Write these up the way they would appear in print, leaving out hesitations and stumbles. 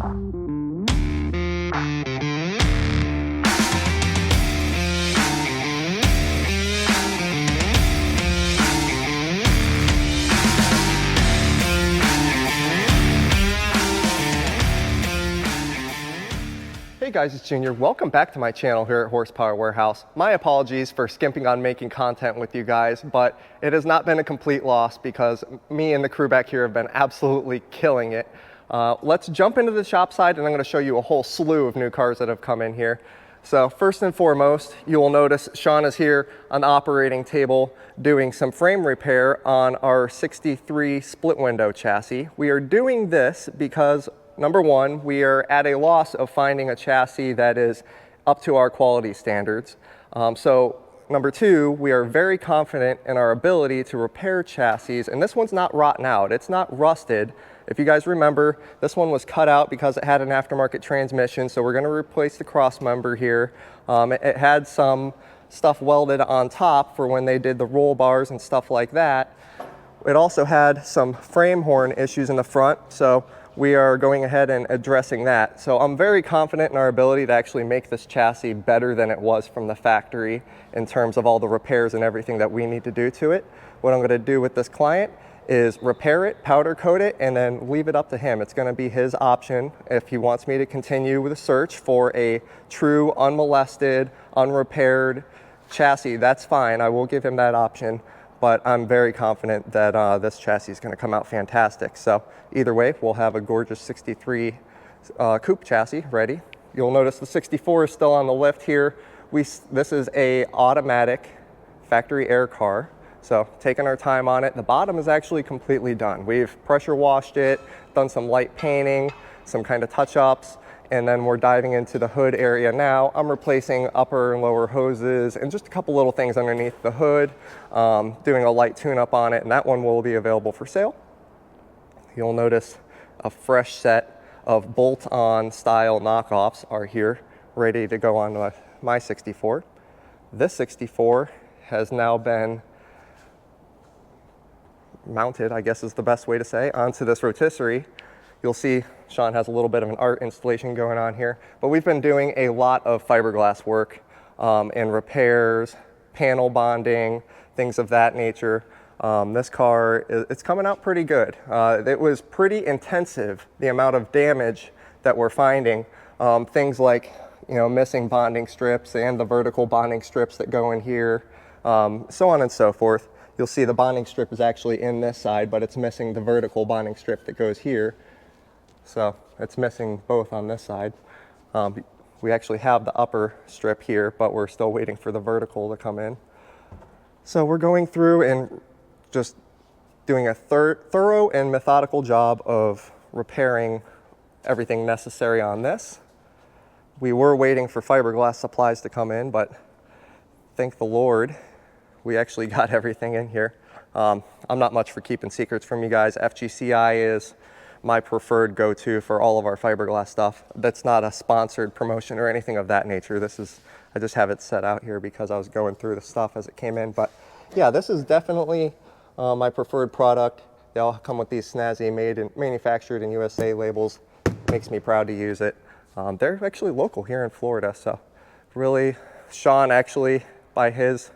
Hey guys, it's Junior. Welcome back to my channel here at Horsepower Warehouse. My apologies for skimping on making content with you guys, but it has not been a complete loss because me and the crew back here have been absolutely killing it. Let's jump into the shop side and I'm going to show you a whole slew of new cars that have come in here. So first and foremost, you will notice Sean is here on the operating table doing some frame repair on our 63 split window chassis. We are doing this because number one, we are at a loss of finding a chassis that is up to our quality standards. So number two, we are very confident in our ability to repair chassis, and this one's not rotten out, it's not rusted. If you guys remember, this one was cut out because it had an aftermarket transmission, so we're going to replace the cross member here. It had some stuff welded on top for when they did the roll bars and stuff like that. It also had some frame horn issues in the front, so we are going ahead and addressing that. So I'm very confident in our ability to actually make this chassis better than it was from the factory in terms of all the repairs and everything that we need to do to it. What I'm going to do with this client is repair it, powder coat it, and then leave it up to him. It's going to be his option. If he wants me to continue with the search for a true, unmolested, unrepaired chassis, that's fine. I will give him that option. But I'm very confident that this chassis is going to come out fantastic. So either way, we'll have a gorgeous 63 coupe chassis ready. You'll notice the 64 is still on the lift here. This is a automatic factory air car. So taking our time on it. The bottom is actually completely done. We've pressure washed it, done some light painting, some kind of touch-ups, and then we're diving into the hood area now. I'm replacing upper and lower hoses and just a couple little things underneath the hood, doing a light tune-up on it, and that one will be available for sale. You'll notice a fresh set of bolt-on style knockoffs are here, ready to go on my 64. This 64 has now been mounted, I guess is the best way to say, onto this rotisserie. You'll see Sean has a little bit of an art installation going on here, but we've been doing a lot of fiberglass work and repairs, panel bonding, things of that nature. This car, it's coming out pretty good. It was pretty intensive, the amount of damage that we're finding. Things like, missing bonding strips and the vertical bonding strips that go in here, so on and so forth. You'll see the bonding strip is actually in this side, but it's missing the vertical bonding strip that goes here. So it's missing both on this side. We actually have the upper strip here, but we're still waiting for the vertical to come in. So we're going through and just doing a thorough and methodical job of repairing everything necessary on this. We were waiting for fiberglass supplies to come in, but thank the Lord, we actually got everything in here. I'm not much for keeping secrets from you guys. FGCI is my preferred go-to for all of our fiberglass stuff. That's not a sponsored promotion or anything of that nature. I just have it set out here because I was going through the stuff as it came in. But yeah, this is definitely my preferred product. They all come with these snazzy manufactured in USA labels. Makes me proud to use it. They're actually local here in Florida. So really, Sean actually, by his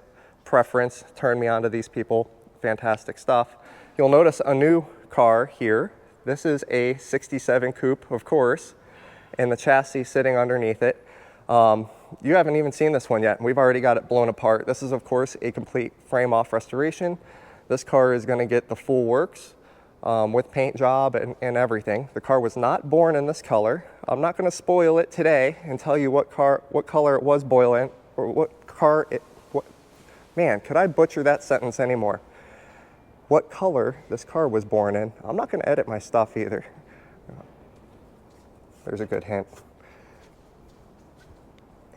preference, turned me on to these people. Fantastic stuff. You'll notice a new car here. This is a 67 coupe, of course, and the chassis sitting underneath it. You haven't even seen this one yet. We've already got it blown apart. This is, of course, a complete frame-off restoration. This car is going to get the full works with paint job and everything. The car was not born in this color. I'm not going to spoil it today and tell you what color it was born in, or what car it. Man, could I butcher that sentence anymore? What color this car was born in. I'm not going to edit my stuff either. There's a good hint.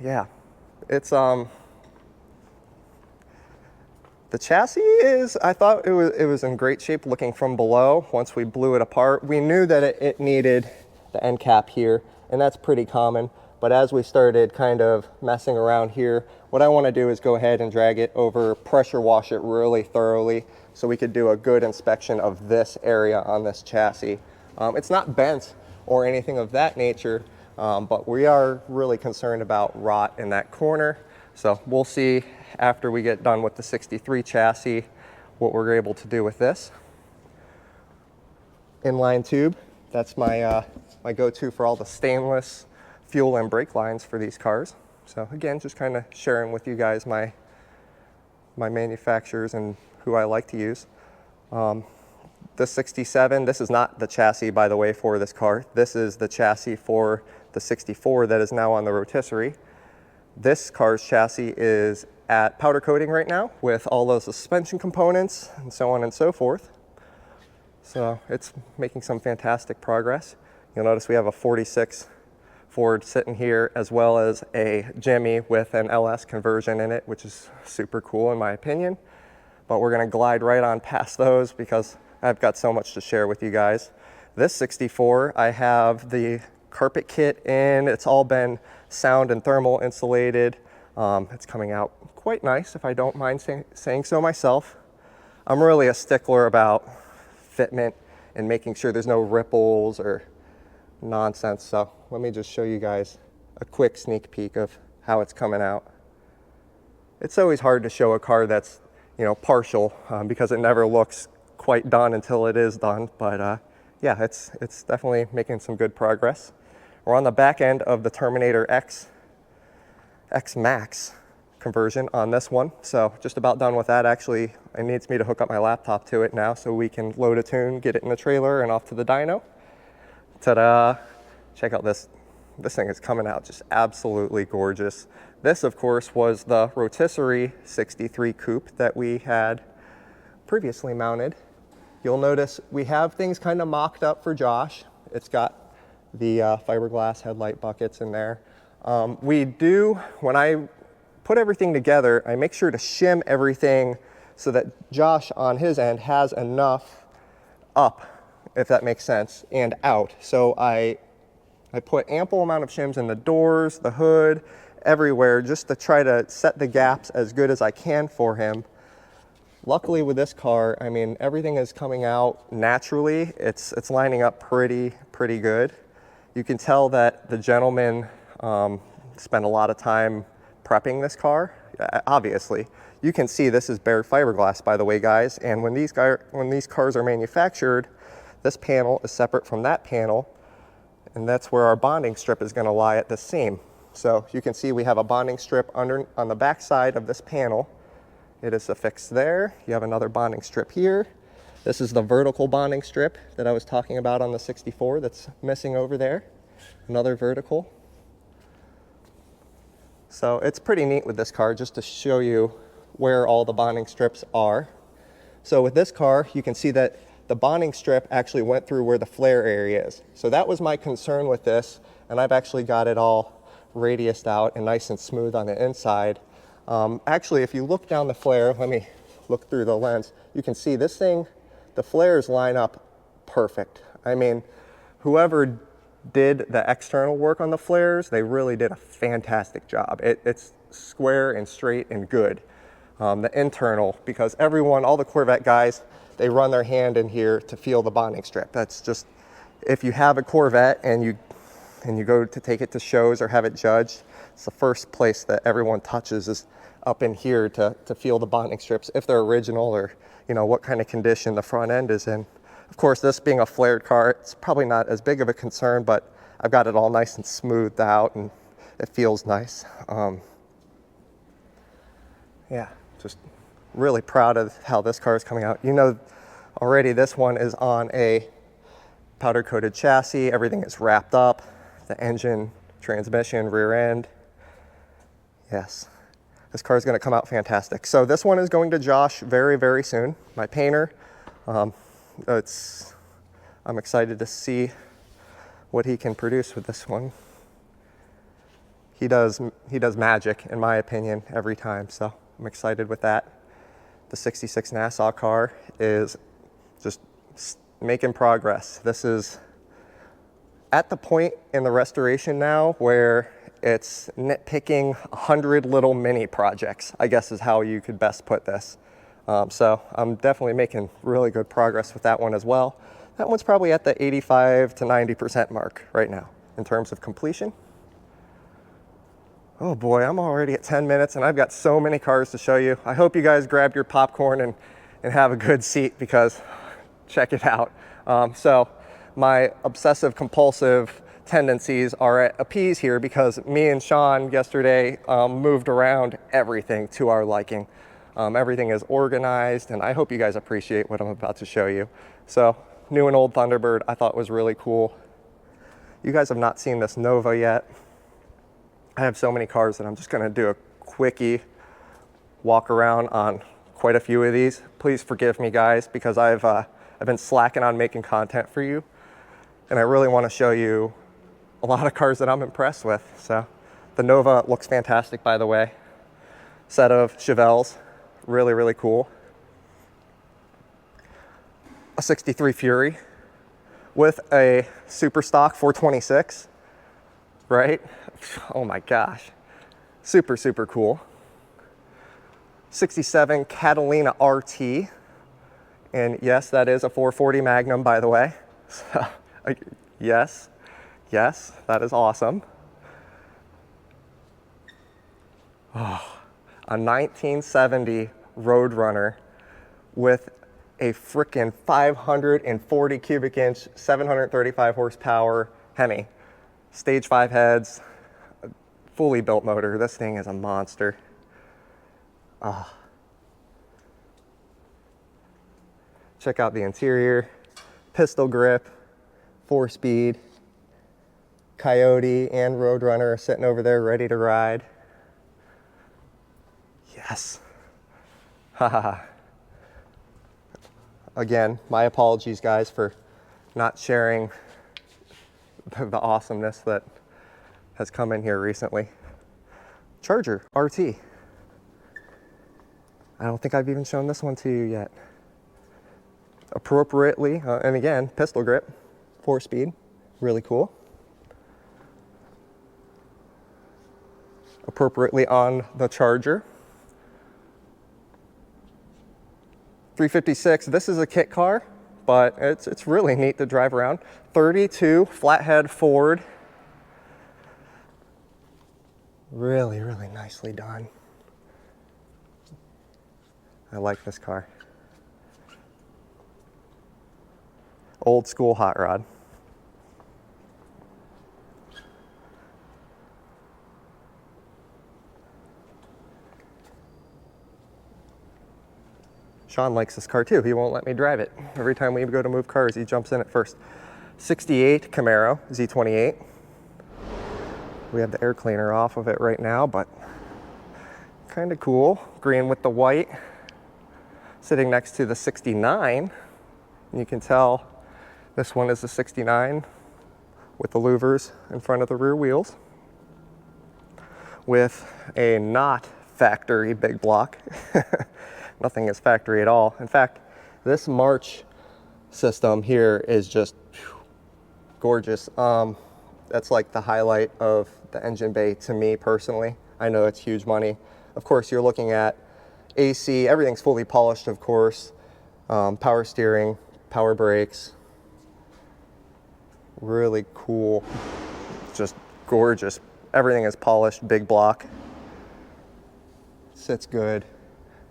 Yeah, it's the chassis is, I thought it was in great shape looking from below. Once we blew it apart, we knew that it needed the end cap here, and that's pretty common. But as we started kind of messing around here, what I want to do is go ahead and drag it over, pressure wash it really thoroughly so we could do a good inspection of this area on this chassis. It's not bent or anything of that nature, but we are really concerned about rot in that corner. So we'll see after we get done with the 63 chassis what we're able to do with this. Inline tube, that's my, my go-to for all the stainless fuel and brake lines for these cars. So again, just kind of sharing with you guys my manufacturers and who I like to use. This 67, this is not the chassis, by the way, for this car. This is the chassis for the 64 that is now on the rotisserie. This car's chassis is at powder coating right now with all those suspension components and so on and so forth. So it's making some fantastic progress. You'll notice we have a 46 Ford sitting here, as well as a Jimmy with an LS conversion in it, which is super cool in my opinion. But we're gonna glide right on past those because I've got so much to share with you guys. This 64, I have the carpet kit in. It's all been sound and thermal insulated. It's coming out quite nice, if I don't mind saying so myself. I'm really a stickler about fitment and making sure there's no ripples or nonsense. So let me just show you guys a quick sneak peek of how it's coming out. It's always hard to show a car that's, you know, partial because it never looks quite done until it is done. But yeah, it's definitely making some good progress. We're on the back end of the Terminator X Max conversion on this one. So just about done with that. Actually, it needs me to hook up my laptop to it now so we can load a tune, get it in the trailer and off to the dyno. Ta-da! Check out this. This thing is coming out just absolutely gorgeous. This, of course, was the rotisserie 63 coupe that we had previously mounted. You'll notice we have things kind of mocked up for Josh. It's got the fiberglass headlight buckets in there. We do, when I put everything together, I make sure to shim everything so that Josh on his end has enough up, if that makes sense, and out. So I put ample amount of shims in the doors, the hood, everywhere, just to try to set the gaps as good as I can for him. Luckily with this car, I mean, everything is coming out naturally. It's lining up pretty good. You can tell that the gentleman spent a lot of time prepping this car, obviously. You can see this is bare fiberglass, by the way, guys. And when these cars are manufactured, this panel is separate from that panel, and that's where our bonding strip is going to lie at the seam. So you can see we have a bonding strip on the back side of this panel. It is affixed there. You have another bonding strip here. This is the vertical bonding strip that I was talking about on the 64 that's missing over there. Another vertical. So it's pretty neat with this car, just to show you where all the bonding strips are. So with this car, you can see that the bonding strip actually went through where the flare area is. So that was my concern with this, and I've actually got it all radiused out and nice and smooth on the inside. Actually, if you look down the flare, let me look through the lens, you can see this thing, the flares line up perfect. I mean, whoever did the external work on the flares, they really did a fantastic job. It's square and straight and good. The internal, because all the Corvette guys, they run their hand in here to feel the bonding strip. That's just, if you have a Corvette and you go to take it to shows or have it judged, it's the first place that everyone touches is up in here to feel the bonding strips, if they're original or, you know, what kind of condition the front end is in. Of course, this being a flared car, it's probably not as big of a concern, but I've got it all nice and smoothed out and it feels nice. Yeah, just really proud of how this car is coming out. You know, already this one is on a powder coated chassis. Everything is wrapped up. The engine, transmission, rear end. Yes, this car is going to come out fantastic. So this one is going to Josh very soon, my painter. I'm excited to see what he can produce with this one. He does magic, in my opinion, every time, so I'm excited with that. The 66 Nassau car is just making progress. This is at the point in the restoration now where it's nitpicking 100 little mini projects, I guess is how you could best put this. So I'm definitely making really good progress with that one as well. That one's probably at the 85 to 90% mark right now in terms of completion. Oh boy, I'm already at 10 minutes and I've got so many cars to show you. I hope you guys grab your popcorn and have a good seat because check it out. So my obsessive compulsive tendencies are at appease here because me and Sean yesterday moved around everything to our liking. Everything is organized and I hope you guys appreciate what I'm about to show you. So new and old Thunderbird I thought was really cool. You guys have not seen this Nova yet. I have so many cars that I'm just gonna do a quickie walk around on quite a few of these. Please forgive me guys because I've been slacking on making content for you and I really want to show you a lot of cars that I'm impressed with. So the Nova looks fantastic, by the way. Set of Chevelles, really, really cool. A 63 Fury with a super stock 426, right? Oh my gosh, super, super cool. 67 Catalina RT, and yes, that is a 440 Magnum, by the way. So, yes, that is awesome. Oh, a 1970 Roadrunner with a frickin' 540 cubic inch, 735 horsepower Hemi. Stage 5 heads, fully built motor. This thing is a monster. Check out the interior. Pistol grip, 4-speed. Coyote and Roadrunner are sitting over there ready to ride. Yes. Haha. Again, my apologies guys for not sharing the awesomeness that has come in here recently. Charger RT. I don't think I've even shown this one to you yet. Appropriately, and again, pistol grip, 4-speed, really cool. Appropriately on the Charger. 356, this is a kit car, but it's really neat to drive around. 32 flathead Ford. Really, really nicely done. I like this car. Old school hot rod. Sean likes this car too. He won't let me drive it. Every time we go to move cars, he jumps in it first. 68 Camaro Z28. We have the air cleaner off of it right now, but kind of cool. Green with the white. Sitting next to the 69. And you can tell this one is the 69 with the louvers in front of the rear wheels. With a not factory big block. Nothing is factory at all. In fact, this March system here is just gorgeous. That's like the highlight of the engine bay to me personally. I know it's huge money. Of course, you're looking at AC, everything's fully polished, of course. Power steering, power brakes. Really cool, just gorgeous. Everything is polished, big block. Sits good.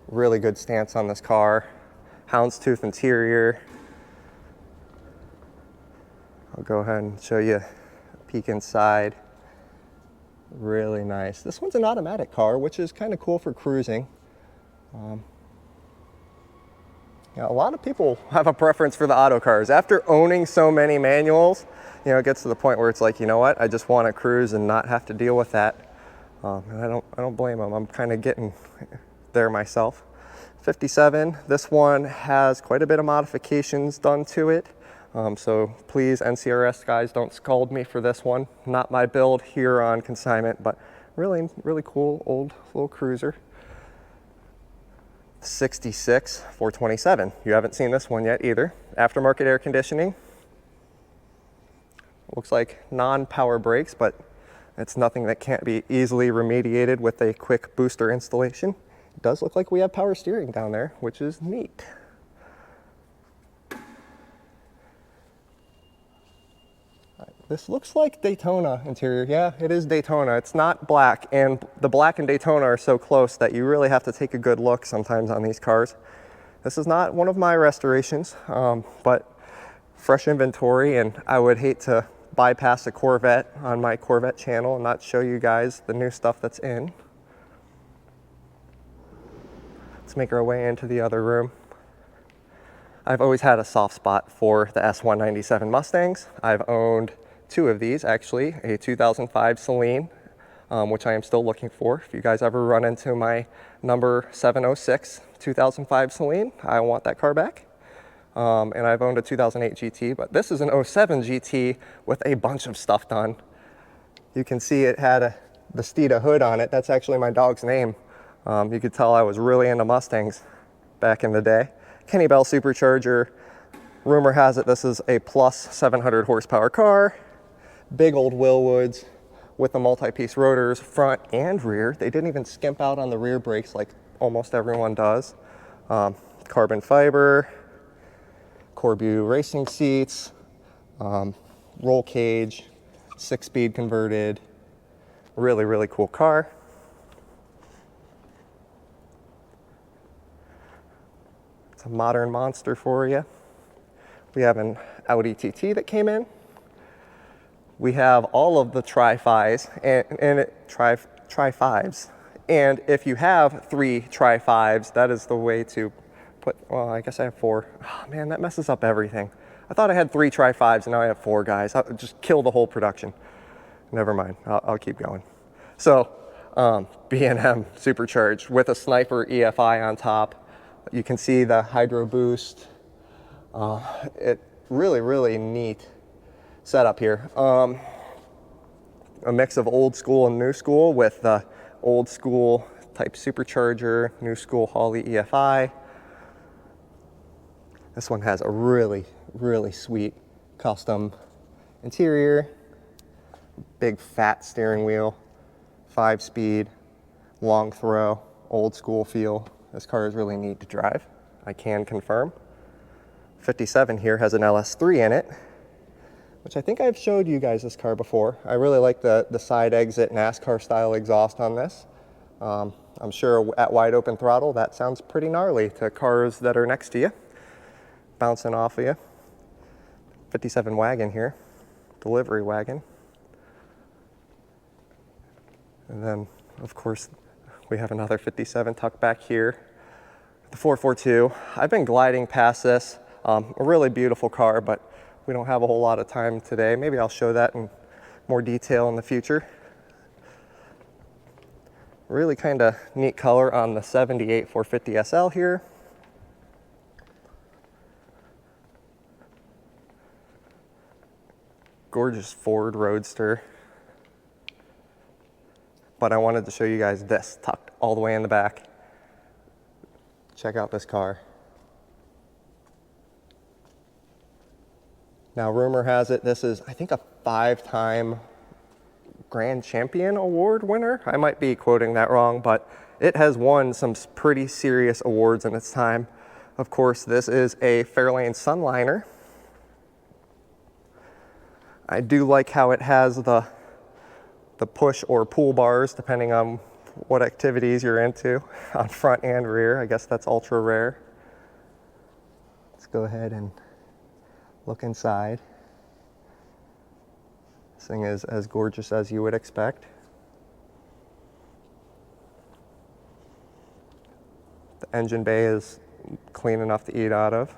Really good stance on this car. Houndstooth interior. I'll go ahead and show you a peek inside. Really nice. This one's an automatic car, which is kind of cool for cruising. A lot of people have a preference for the auto cars. After owning so many manuals, you know, it gets to the point where it's like, you know what, I just want to cruise and not have to deal with that. And I don't blame them. I'm kind of getting there myself. 57, this one has quite a bit of modifications done to it. So please, NCRS guys, don't scold me for this one. Not my build here on consignment, but really, really cool old little cruiser. 66 427. You haven't seen this one yet either. Aftermarket air conditioning. Looks like non-power brakes, but it's nothing that can't be easily remediated with a quick booster installation. It does look like we have power steering down there, which is neat. This looks like Daytona interior. Yeah, it is Daytona. It's not black, and the black and Daytona are so close that you really have to take a good look sometimes on these cars. This is not one of my restorations, but fresh inventory, and I would hate to bypass a Corvette on my Corvette channel and not show you guys the new stuff that's in. Let's make our way into the other room. I've always had a soft spot for the S197 Mustangs. I've owned two of these, actually, a 2005 Celine, which I am still looking for. If you guys ever run into my number 706 2005 Celine, I want that car back. And I've owned a 2008 GT, but this is an 07 GT with a bunch of stuff done. You can see it had a Vestita hood on it. That's actually my dog's name. You could tell I was really into Mustangs back in the day. Kenny Bell supercharger. Rumor has it this is a plus 700 horsepower car. Big old Willwoods with the multi-piece rotors, front and rear. They didn't even skimp out on the rear brakes like almost everyone does. Carbon fiber, Corbeau racing seats, roll cage, 6-speed converted. Really, really cool car. It's a modern monster for you. We have an Audi TT that came in. We have all of the Tri-Fives and Tri-Fives. And if you have 3 Tri-Fives, that is the way to put, well, I guess I have 4. Oh, man, that messes up everything. I thought I had 3 Tri-Fives and now I have 4, guys. I'll just kill the whole production. Never mind, I'll keep going. So, B&M supercharged with a Sniper EFI on top. You can see the Hydro Boost. It really, really neat setup here. A mix of old school and new school with the old school type supercharger, new school Holley EFI. This one has a really, really sweet custom interior, big fat steering wheel, 5-speed, long throw, old school feel. This car is really neat to drive, I can confirm. 57 here has an LS3 in it, which I think I've showed you guys this car before. I really like the side exit NASCAR style exhaust on this. I'm sure at wide open throttle that sounds pretty gnarly to cars that are next to you, bouncing off of you. 57 wagon here, delivery wagon. And then, of course, we have another 57 tucked back here. The 442. I've been gliding past this. A really beautiful car, but we don't have a whole lot of time today. Maybe I'll show that in more detail in the future. Really kind of neat color on the 78 450 SL here. Gorgeous Ford Roadster. But I wanted to show you guys this tucked all the way in the back. Check out this car. Now, rumor has it this is, I think, a 5-time Grand Champion Award winner. I might be quoting that wrong, but it has won some pretty serious awards in its time. Of course, this is a Fairlane Sunliner. I do like how it has the push or pull bars, depending on what activities you're into, on front and rear. I guess that's ultra rare. Let's go ahead and look inside. This thing is as gorgeous as you would expect. The engine bay is clean enough to eat out of.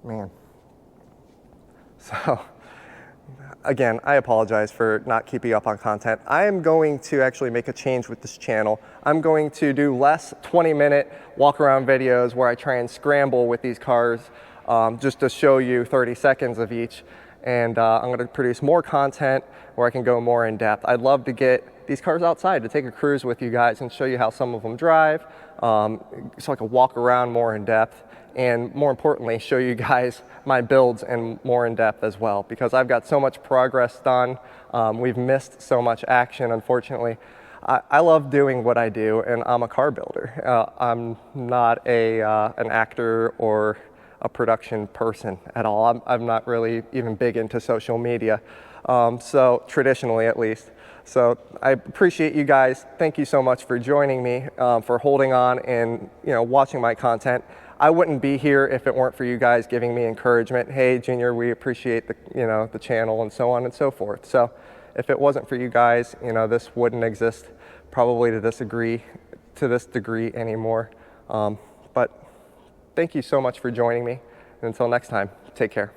Man. So, again, I apologize for not keeping up on content. I am going to actually make a change with this channel. I'm going to do less 20-minute walk-around videos where I try and scramble with these cars just to show you 30 seconds of each. And I'm going to produce more content where I can go more in depth. I'd love to get these cars outside to take a cruise with you guys and show you how some of them drive, so I can walk around more in depth. And more importantly, show you guys my builds and more in depth as well, because I've got so much progress done. We've missed so much action, unfortunately. I love doing what I do, and I'm a car builder. I'm not an actor or a production person at all. I'm not really even big into social media, so traditionally at least. So I appreciate you guys. Thank you so much for joining me, for holding on and watching my content. I wouldn't be here if it weren't for you guys giving me encouragement. Hey, Junior, we appreciate the channel and so on and so forth. So if it wasn't for you guys, this wouldn't exist probably to this degree anymore. But thank you so much for joining me. And until next time, take care.